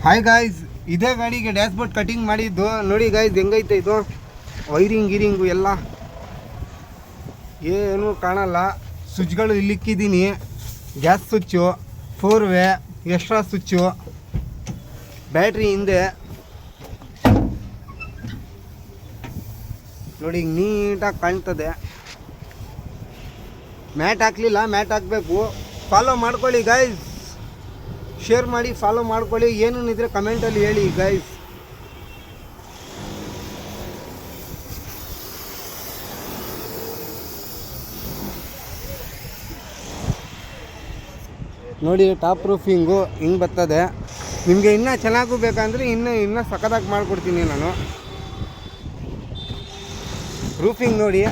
Hi guys, ಇದೇ ಗಾಡಿಗೆ dashboard cutting ಮಾಡಿದ್ದು ನೋಡಿ ಗಾಯ್ಸ್, ಹೆಂಗೈತೆ ಇದು ವೈರಿಂಗು ಎಲ್ಲ ಏನೂ ಕಾಣಲ್ಲ. ಸ್ವಿಚ್ಗಳು ಇಲ್ಲಿಕ್ಕಿದ್ದೀನಿ, ಗ್ಯಾಸ್ ಸ್ವಿಚ್ಚು, 4-ವೇ, ಎಕ್ಸ್ಟ್ರಾ ಸ್ವಿಚ್ಚು, ಬ್ಯಾಟ್ರಿ ಹಿಂದೆ ನೋಡಿ ನೀಟಾಗಿ ಕಾಣ್ತದೆ. ಮ್ಯಾಟ್ ಹಾಕಲಿಲ್ಲ, ಮ್ಯಾಟ್ ಹಾಕಬೇಕು. ಫಾಲೋ ಮಾಡ್ಕೊಳ್ಳಿ ಗಾಯ್ಸ್, ಶೇರ್ ಮಾಡಿ, ಫಾಲೋ ಮಾಡ್ಕೊಳ್ಳಿ. ಏನೇನಿದ್ರೆ ಕಮೆಂಟಲ್ಲಿ ಹೇಳಿ ಗೈಸ್. ನೋಡಿ ಟಾಪ್ ರೂಫಿಂಗು ಹಿಂಗೆ ಬರ್ತದೆ. ನಿಮಗೆ ಇನ್ನೂ ಚೆನ್ನಾಗೂ ಬೇಕಂದರೆ ಇನ್ನೂ ಸಖತ್ತಾಗಿ ಮಾಡಿಕೊಡ್ತೀನಿ ನಾನು. ರೂಫಿಂಗ್ ನೋಡಿ.